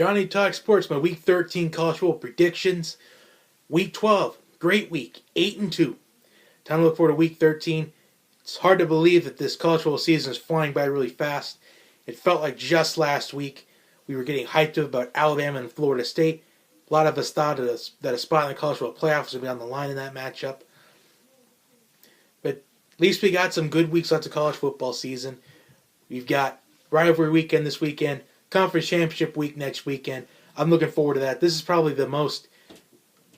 Johnny Talk Sports, my Week 13 college football predictions. Week 12, great week, 8-2. Time to look forward to Week 13. It's hard to believe that this college football season is flying by really fast. It felt like just last week we were getting hyped up about Alabama and Florida State. A lot of us thought that a spot in the college football playoffs was going to be on the line in that matchup. But at least we got some good weeks left of college football season. We've got rivalry weekend this weekend, conference championship week next weekend. I'm looking forward to that. This is probably the most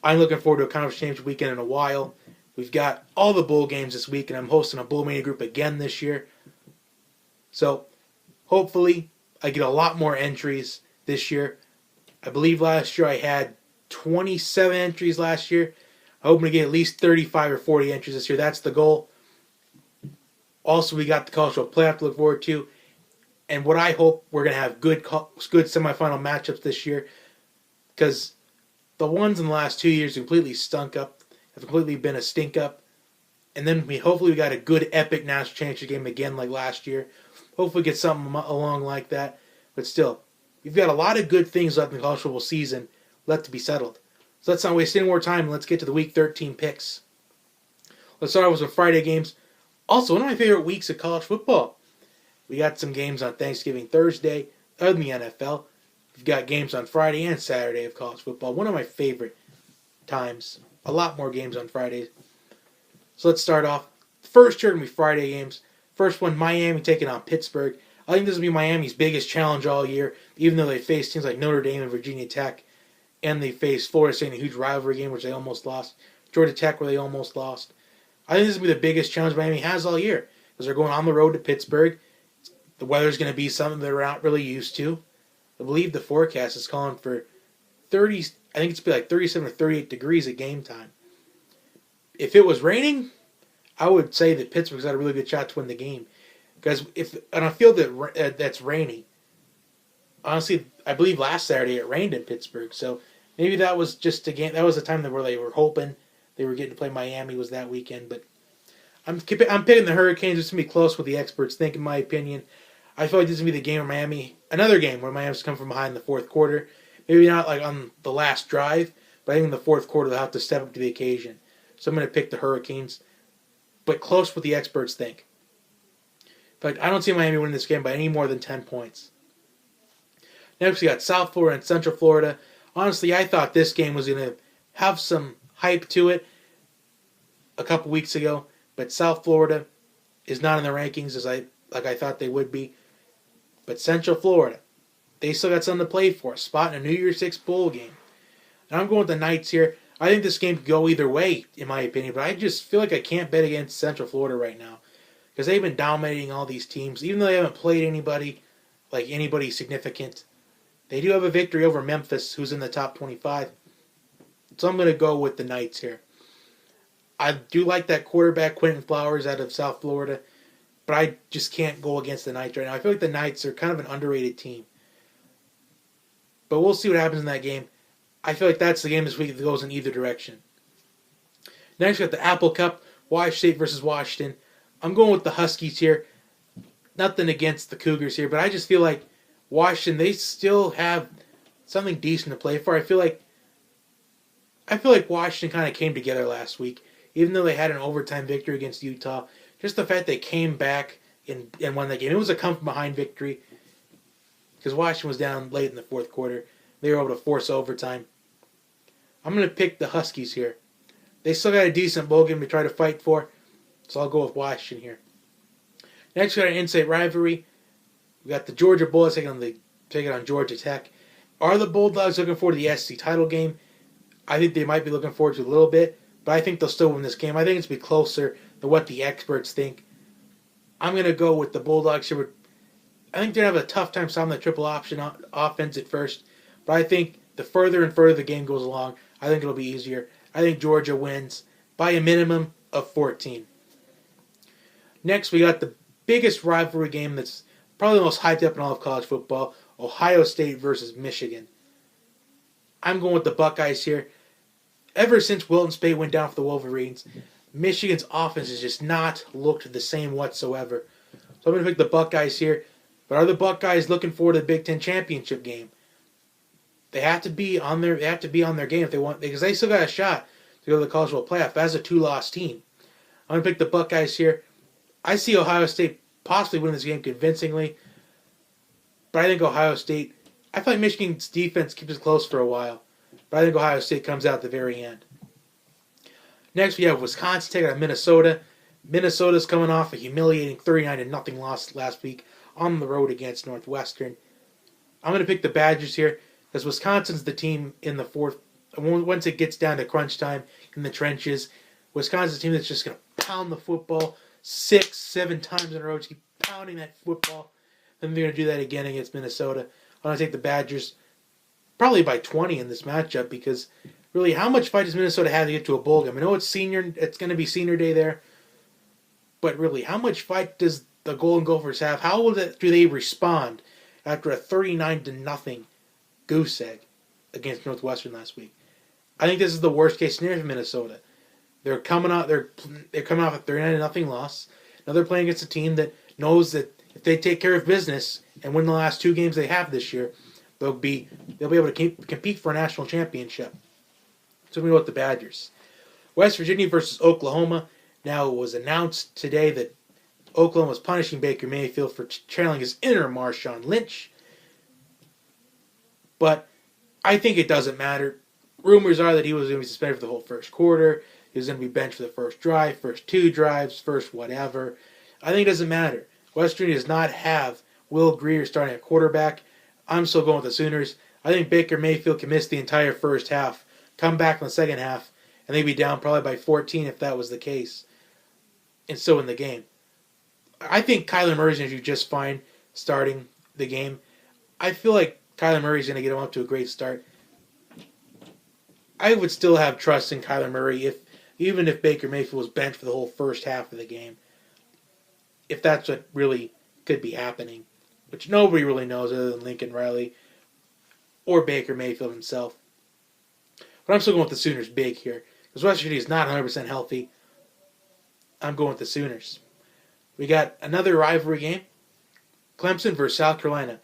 I'm looking forward to a conference championship weekend in a while. We've got all the bowl games this week, and I'm hosting a Bowl Mania group again this year. So hopefully I get a lot more entries this year. I believe last year I had 27 entries last year. I'm hoping to get at least 35 or 40 entries this year. That's the goal. Also, we got the college football playoff to look forward to. And what I hope, we're going to have good semifinal matchups this year. Because the ones in the last 2 years completely stunk up. Have completely been a stink up. And then hopefully we got a good epic national championship game again like last year. Hopefully get something along like that. But still, we've got a lot of good things left in the college football season left to be settled. So let's not waste any more time and let's get to the Week 13 picks. Let's start with some Friday games. Also, one of my favorite weeks of college football. We got some games on Thanksgiving Thursday, other than the NFL. We've got games on Friday and Saturday of college football. One of my favorite times. A lot more games on Fridays. So let's start off. First here are going to be Friday games. First one, Miami taking on Pittsburgh. I think this will be Miami's biggest challenge all year, even though they face teams like Notre Dame and Virginia Tech. And they face Florida State in a huge rivalry game, which they almost lost. Georgia Tech, where they almost lost. I think this will be the biggest challenge Miami has all year. Because they're going on the road to Pittsburgh. The weather's going to be something they're not really used to. I believe the forecast is calling for 30, I think it's be like 37 or 38 degrees at game time. If it was raining, I would say that Pittsburgh's got a really good shot to win the game. Because if on a field that's rainy, honestly, I believe last Saturday it rained in Pittsburgh. So maybe that was just a game. That was a time where they were hoping they were getting to play Miami was that weekend. But I'm picking the Hurricanes. It's going to be close what the experts think, in my opinion. I feel like this is going to be the game where Miami, another game where Miami's come from behind in the fourth quarter. Maybe not like on the last drive, but I think in the fourth quarter they'll have to step up to the occasion. So I'm going to pick the Hurricanes, but close what the experts think. But I don't see Miami winning this game by any more than 10 points. Next we got South Florida and Central Florida. Honestly, I thought this game was going to have some hype to it a couple weeks ago, but South Florida is not in the rankings as I thought they would be. But Central Florida, they still got something to play for. A spot in a New Year's Six bowl game. And I'm going with the Knights here. I think this game could go either way, in my opinion. But I just feel like I can't bet against Central Florida right now. Because they've been dominating all these teams. Even though they haven't played anybody significant. They do have a victory over Memphis, who's in the top 25. So I'm going to go with the Knights here. I do like that quarterback, Quentin Flowers, out of South Florida. But I just can't go against the Knights right now. I feel like the Knights are kind of an underrated team. But we'll see what happens in that game. I feel like that's the game this week that goes in either direction. Next, we got the Apple Cup, Washington State versus Washington. I'm going with the Huskies here. Nothing against the Cougars here, but I just feel like Washington, they still have something decent to play for. I feel like Washington kind of came together last week, even though they had an overtime victory against Utah. Just the fact they came back and won that game. It was a come-from-behind victory because Washington was down late in the fourth quarter. They were able to force overtime. I'm going to pick the Huskies here. They still got a decent bowl game to try to fight for, so I'll go with Washington here. Next, we got an in-state rivalry. We got the Georgia Bulldogs taking on Georgia Tech. Are the Bulldogs looking forward to the SEC title game? I think they might be looking forward to it a little bit, but I think they'll still win this game. I think it's be closer than what the experts think. I'm going to go with the Bulldogs here. I think they're going to have a tough time stopping the triple option offense at first, but I think the further and further the game goes along, I think it'll be easier. I think Georgia wins by a minimum of 14. Next, we got the biggest rivalry game that's probably the most hyped up in all of college football, Ohio State versus Michigan. I'm going with the Buckeyes here. Ever since Wilton Speight went down for the Wolverines, Michigan's offense has just not looked the same whatsoever. So I'm going to pick the Buckeyes here. But are the Buckeyes looking forward to the Big Ten championship game? They have to be on their game if they want, because they still got a shot to go to the college football playoff as a 2-loss team. I'm gonna pick the Buckeyes here. I see Ohio State possibly winning this game convincingly, but I think Ohio State. I feel like Michigan's defense keeps it close for a while, but I think Ohio State comes out at the very end. Next, we have Wisconsin taking on Minnesota. Minnesota's coming off a humiliating 39-0 loss last week on the road against Northwestern. I'm going to pick the Badgers here because Wisconsin's the team in the fourth. Once it gets down to crunch time in the trenches, Wisconsin's the team that's just going to pound the football 6-7 times in a row, just keep pounding that football. Then they're going to do that again against Minnesota. I'm going to take the Badgers probably by 20 in this matchup because really, how much fight does Minnesota have to get to a bowl game? I know it's going to be senior day there, but really, how much fight does the Golden Gophers have? How do they respond after a 39-0 goose egg against Northwestern last week? I think this is the worst case scenario for Minnesota. They're coming off a 39-0 loss. Now they're playing against a team that knows that if they take care of business and win the last 2 games they have this year, they'll be able to compete for a national championship. So we go with the Badgers. West Virginia versus Oklahoma. Now it was announced today that Oklahoma was punishing Baker Mayfield for channeling his inner Marshawn Lynch. But I think it doesn't matter. Rumors are that he was going to be suspended for the whole first quarter. He was going to be benched for the first drive, first 2 drives, first whatever. I think it doesn't matter. West Virginia does not have Will Grier starting at quarterback. I'm still going with the Sooners. I think Baker Mayfield can miss the entire first half, come back in the second half, and they'd be down probably by 14 if that was the case, and still win the game. I think Kyler Murray's going to do just fine starting the game. I feel like Kyler Murray's going to get him up to a great start. I would still have trust in Kyler Murray even if Baker Mayfield was benched for the whole first half of the game. If that's what really could be happening, which nobody really knows other than Lincoln Riley or Baker Mayfield himself. But I'm still going with the Sooners big here. Because West Virginia is not 100% healthy. I'm going with the Sooners. We got another rivalry game. Clemson versus South Carolina.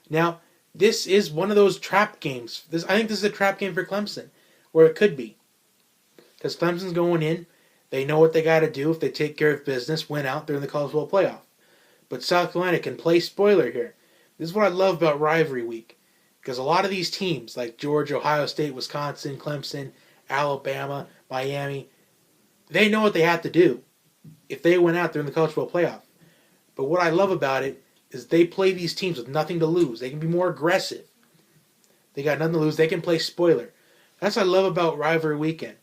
Now, this is one of those trap games. I think this is a trap game for Clemson. Or it could be. Because Clemson's going in. They know what they got to do. If they take care of business, win out, they're in the college football playoff. But South Carolina can play spoiler here. This is what I love about rivalry week. Because a lot of these teams, like Georgia, Ohio State, Wisconsin, Clemson, Alabama, Miami, they know what they have to do. If they win out, they're in the college football playoff. But what I love about it is they play these teams with nothing to lose. They can be more aggressive. They got nothing to lose. They can play spoiler. That's what I love about rivalry weekend.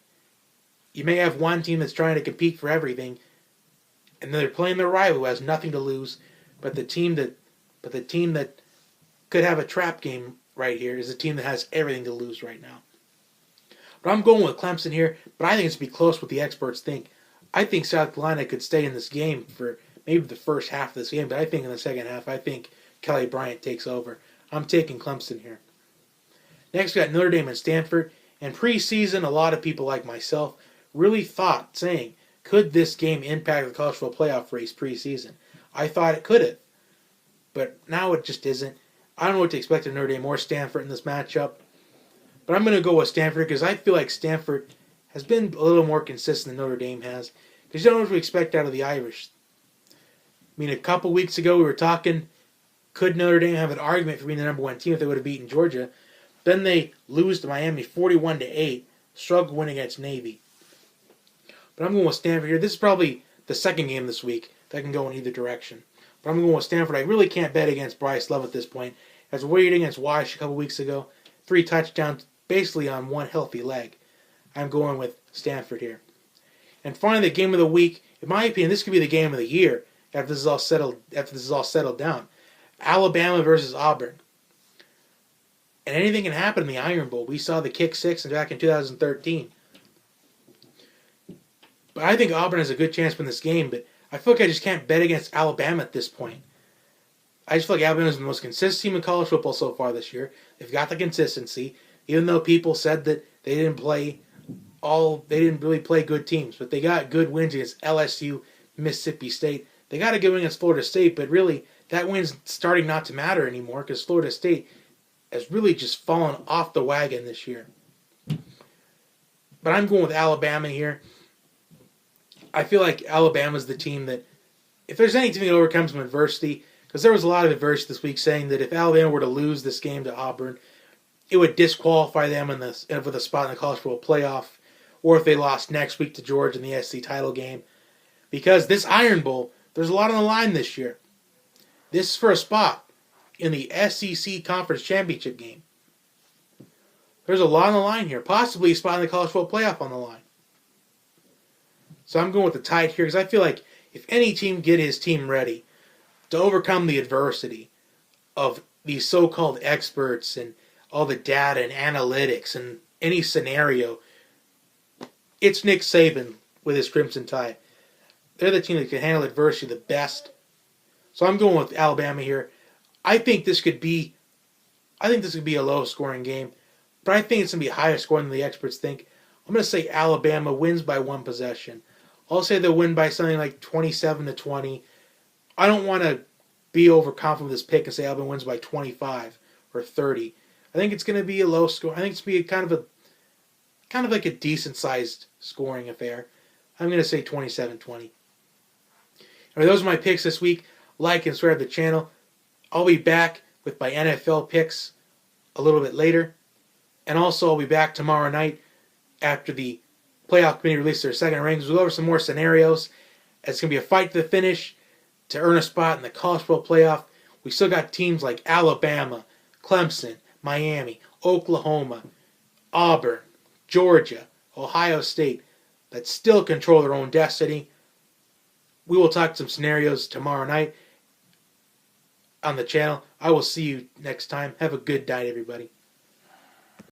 You may have one team that's trying to compete for everything, and then they're playing their rival who has nothing to lose. But the team that could have a trap game right here is a team that has everything to lose right now. But I'm going with Clemson here, but I think it's going to be close what the experts think. I think South Carolina could stay in this game for maybe the first half of this game, but I think in the second half, I think Kelly Bryant takes over. I'm taking Clemson here. Next, we got Notre Dame and Stanford. And preseason, a lot of people like myself really thought, saying, could this game impact the college football playoff race preseason? I thought it could have, but now it just isn't. I don't know what to expect of Notre Dame or Stanford in this matchup, but I'm going to go with Stanford because I feel like Stanford has been a little more consistent than Notre Dame has, because you don't know what to expect out of the Irish. I mean, a couple weeks ago we were talking, could Notre Dame have an argument for being the number 1 team if they would have beaten Georgia? Then they lose to Miami 41-8, struggle win against Navy. But I'm going with Stanford here. This is probably the second game this week that can go in either direction. But I'm going with Stanford. I really can't bet against Bryce Love at this point. As weighed against Wash a couple weeks ago, 3 touchdowns basically on 1 healthy leg. I'm going with Stanford here. And finally, the game of the week. In my opinion, this could be the game of the year after this is all settled down. Alabama versus Auburn. And anything can happen in the Iron Bowl. We saw the kick 6 back in 2013. But I think Auburn has a good chance to win this game, but I feel like I just can't bet against Alabama at this point. I just feel like Alabama is the most consistent team in college football so far this year. They've got the consistency, even though people said that they didn't really play good teams, but they got good wins against LSU, Mississippi State. They got a good win against Florida State, but really that win's starting not to matter anymore because Florida State has really just fallen off the wagon this year. But I'm going with Alabama here. I feel like Alabama's the team that, if there's any team that overcomes some adversity, because there was a lot of adversity this week saying that if Alabama were to lose this game to Auburn, it would disqualify them with a spot in the college football playoff, or if they lost next week to Georgia in the SEC title game. Because this Iron Bowl, there's a lot on the line this year. This is for a spot in the SEC Conference Championship game. There's a lot on the line here. Possibly a spot in the college football playoff on the line. So I'm going with the Tide here because I feel like if any team get his team ready to overcome the adversity of these so-called experts and all the data and analytics and any scenario, it's Nick Saban with his Crimson Tide. They're the team that can handle adversity the best. So I'm going with Alabama here. I think this could be a low-scoring game, but I think it's going to be higher scoring than the experts think. I'm going to say Alabama wins by one possession. I'll say they'll win by something like 27-20. I don't want to be overconfident with this pick and say Alabama wins by 25 or 30. I think it's going to be a low score. I think it's going to be kind of like a decent-sized scoring affair. I'm going to say 27-20. All right, those are my picks this week. Like and subscribe to the channel. I'll be back with my NFL picks a little bit later. And also, I'll be back tomorrow night after the playoff committee releases their second rankings. We'll go over some more scenarios. It's going to be a fight to the finish to earn a spot in the college football playoff. We still got teams like Alabama, Clemson, Miami, Oklahoma, Auburn, Georgia, Ohio State that still control their own destiny. We will talk some scenarios tomorrow night on the channel. I will see you next time. Have a good night, everybody.